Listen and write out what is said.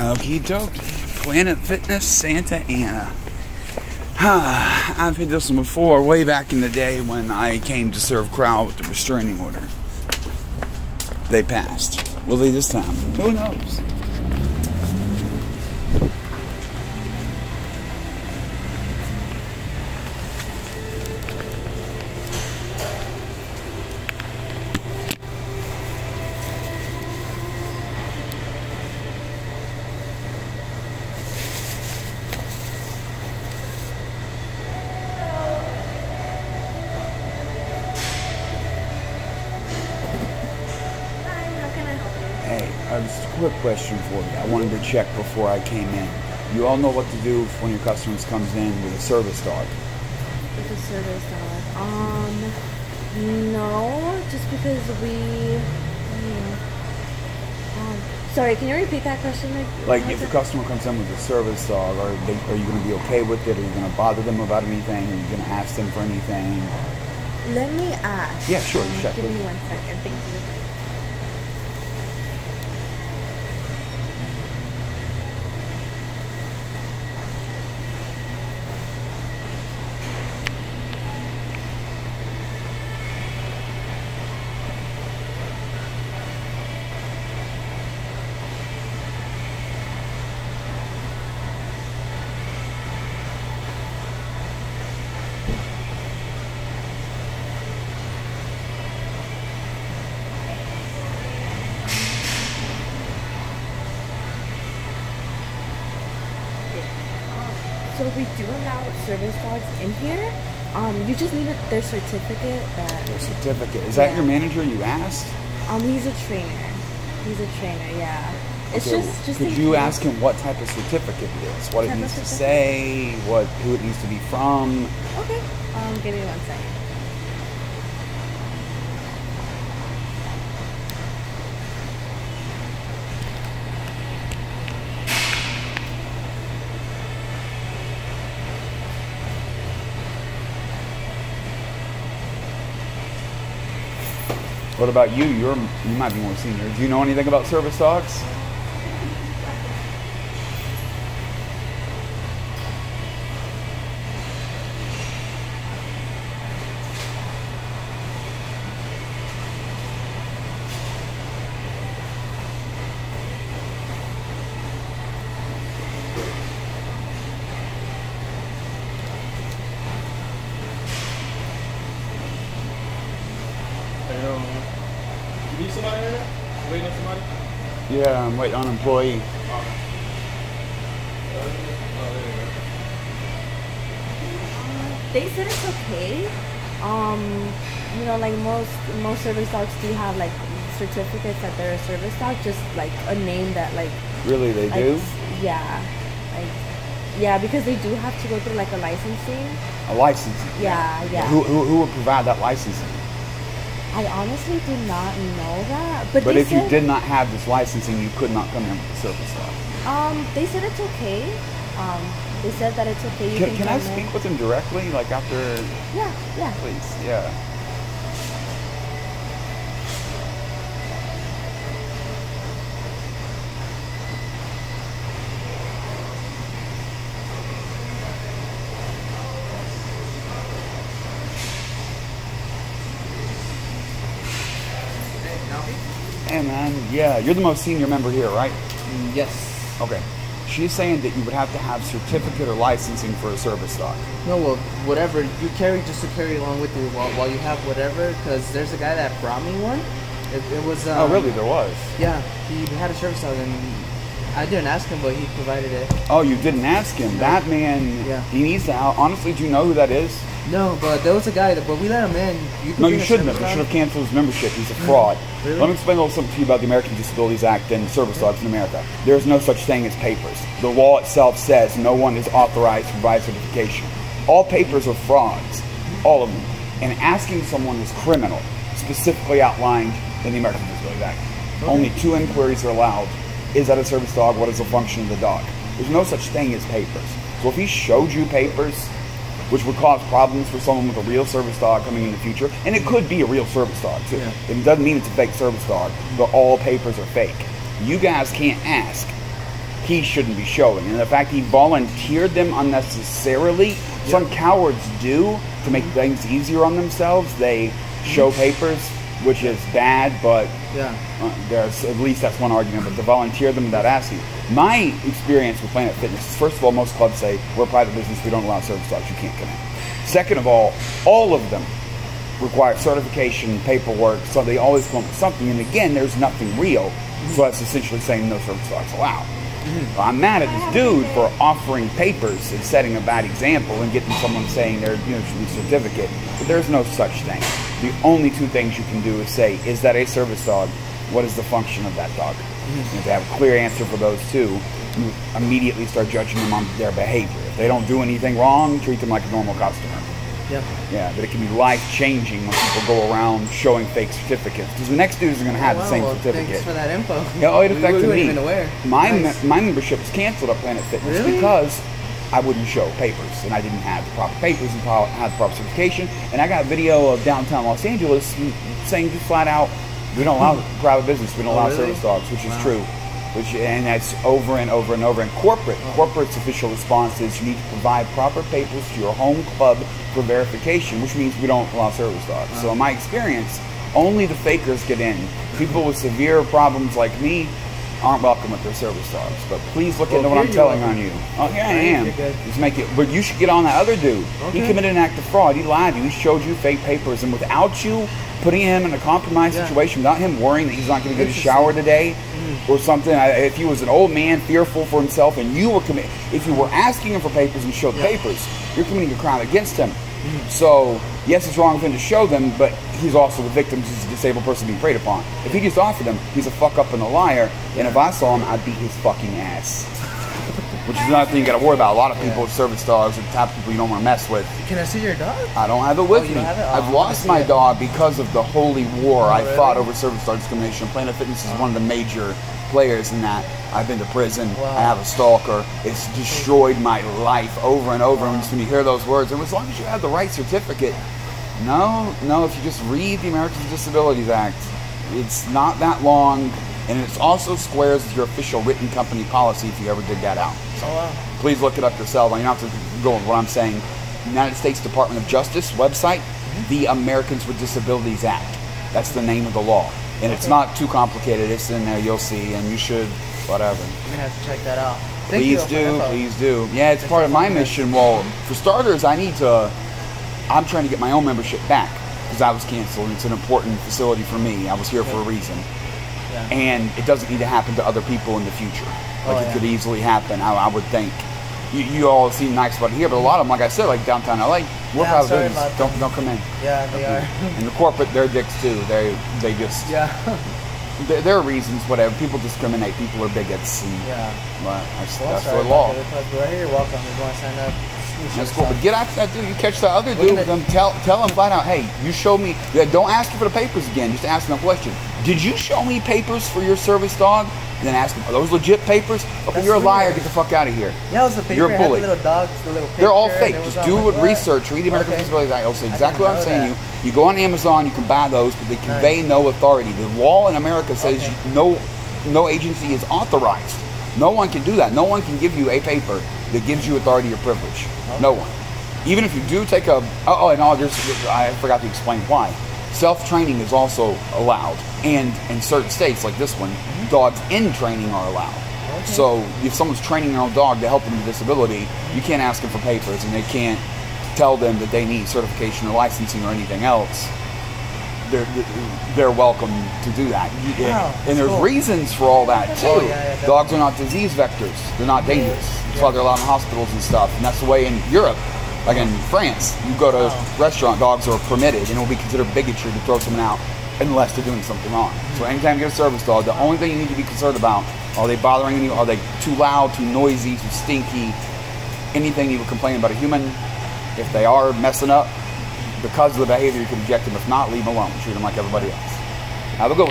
Okie dokie. Planet Fitness Santa Ana. I've hit this one before, way back in the day when I came to serve crowd with the restraining order. They passed. Will they this time? Who knows? Just a quick question for you. I wanted to check before I came in. You all know what to do when your customers comes in with a service dog? With a service dog? No, just because sorry, can you repeat that question? Like, if the customer comes in with a service dog, are you going to be okay with it? Are you going to bother them about anything? Are you going to ask them for anything? Let me ask. Yeah, sure. Check give me 1 second. Thank you. So we do allow service dogs in here. You just need their certificate. Their certificate. Is that your manager you asked? He's a trainer. He's a trainer, yeah. It's okay, just could you ask him what type of certificate it is? What it needs to say? Who it needs to be from? Okay. Give me 1 second. What about you? You might be more senior. Do you know anything about service dogs? You need somebody in there? Waiting on somebody? Yeah, I'm waiting on an employee. They said it's okay. You know, like most service dogs do have like certificates that they're a service dog, just like a name that like. Really, they do? Yeah, yeah, because they do have to go through like a licensing. A licensing? Yeah. Who would provide that licensing? I honestly do not know that. But if you did not have this licensing, you could not come in with the service dog. They said it's okay. They said that it's okay. Can I speak with them directly, like after? Yeah. Please, yeah. Hey man, yeah, you're the most senior member here, right? Yes. Okay. She's saying that you would have to have certificate or licensing for a service dog. No, well, whatever you carry, just to carry along with you while you have whatever. Because there's a guy that brought me one. It was. Oh, really? There was. Yeah, he had a service dog, and I didn't ask him, but he provided it. Oh, you didn't ask him? No. That man. Yeah. He needs to. Honestly, do you know who that is? No, but there was a guy but we let him in. You shouldn't have. You should have canceled his membership. He's a fraud. Really? Let me explain a little something to you about the American Disabilities Act and service dogs in America. There is no such thing as papers. The law itself says no one is authorized to provide certification. All papers are frauds. All of them. And asking someone is criminal, specifically outlined in the American Disabilities Act. Okay. Only 2 inquiries are allowed. Is that a service dog? What is the function of the dog? There's no such thing as papers. So if he showed you papers, which would cause problems for someone with a real service dog coming in the future. And it could be a real service dog, too. Yeah. It doesn't mean it's a fake service dog, but all papers are fake. You guys can't ask he shouldn't be showing. And the fact he volunteered them unnecessarily, some cowards do to make things easier on themselves. They show papers, which is bad, but there's at least that's one argument. But to volunteer them without asking. My experience with Planet Fitness is, first of all, most clubs say we're a private business, we don't allow service dogs, you can't come in. Second of all of them require certification, paperwork, so they always come up with something. And again, there's nothing real, so that's essentially saying no service dogs allowed. Well, I'm mad at this dude for offering papers and setting a bad example and getting someone saying there should be a certificate. But there's no such thing. The only two things you can do is say, is that a service dog? What is the function of that dog? And if they have a clear answer for those two, you immediately start judging them on their behavior. If they don't do anything wrong, treat them like a normal customer. Yeah, but it can be life-changing when people go around showing fake certificates. Because the next dude is going to have the same certificate. Thanks for that info. Yeah, it affected me. We weren't even aware. My membership was canceled at Planet Fitness because I wouldn't show papers, and I didn't have the proper papers and had the proper certification. And I got a video of downtown Los Angeles saying just flat out, we don't allow private business, we don't allow service dogs, which is true. And that's over and over and over. And corporate's official response is you need to provide proper papers to your home club for verification, which means we don't allow service dogs. So in my experience, only the fakers get in. People with severe problems like me aren't welcome with their service dogs. But please look into what I'm telling on you. Oh, yeah, I am. Just make it. But you should get on that other dude. He committed an act of fraud. He lied to you. He showed you fake papers, and without you putting him in a compromised situation, without him worrying that he's not going to get a shower today or something, if he was an old man fearful for himself, and you were if you were asking him for papers and showed papers, you're committing a crime against him. So yes, it's wrong for him to show them, but he's also the victim. He's a disabled person being preyed upon. If he just offered them, he's a fuck up and a liar. And if I saw him, I'd beat his fucking ass. Which is another thing you got to worry about. A lot of people with service dogs are the type of people you don't want to mess with. Can I see your dog? I don't have it with me. Don't have it? I've lost my dog because of the holy war I fought over service dog discrimination. Planet Fitness is one of the major players in that. I've been to prison. I have a stalker. It's destroyed my life over and over. And just when you hear those words, and as long as you have the right certificate, if you just read the Americans with Disabilities Act, it's not that long, and it also squares with your official written company policy if you ever dig that out. So please look it up yourself. You don't have to go with what I'm saying. United States Department of Justice website, the Americans with Disabilities Act. That's the name of the law. And it's not too complicated. It's in there. You'll see, and you should, whatever. I'm going to have to check that out. Please do. Yeah, it's part of my mission. Well, for starters, I'm trying to get my own membership back because I was canceled. It's an important facility for me. I was here for a reason. And it doesn't need to happen to other people in the future. It could easily happen, I would think. You all seem nice about it here, but a lot of them, like I said, like downtown LA, we're private business. Don't come in. Yeah, they are. And the corporate, they're dicks too. They just there are reasons, whatever. People discriminate. People are bigots. And, but that's the law. Right here, you're welcome. You're going to sign up. That's cool. But get after that dude. You catch that other dude with them. Tell him flat out, hey, you showed me. Don't ask him for the papers again. Just ask him a question. Did you show me papers for your service dog? And then ask him, are those legit papers? Okay, you're a liar. Get the fuck out of here. Yeah, it was a paper. You're a bully. The little dogs, the little picture. They're all fake. Just do research. Read the American Disabilities Act. I'll say exactly what I'm saying to you. You go on Amazon, you can buy those, but they convey no authority. The law in America says no agency is authorized. No one can do that. No one can give you a paper that gives you authority or privilege. No one. Even if you do take a... I forgot to explain why. Self-training is also allowed. And in certain states, like this one, dogs in training are allowed. So if someone's training their own dog to help them with disability, you can't ask them for papers, and they can't tell them that they need certification or licensing or anything else. They're welcome to do that. And there's reasons for all that too. Dogs are not disease vectors. They're not dangerous. That's why they're allowed in hospitals and stuff. And that's the way in Europe. Like in France, you go to a restaurant, dogs are permitted, and it will be considered bigotry to throw someone out unless they're doing something wrong. So anytime you get a service dog, the only thing you need to be concerned about, are they bothering you? Are they too loud, too noisy, too stinky? Anything you would complain about a human, if they are messing up, because of the behavior, you can eject them. If not, leave them alone. Treat them like everybody else. Have a good one.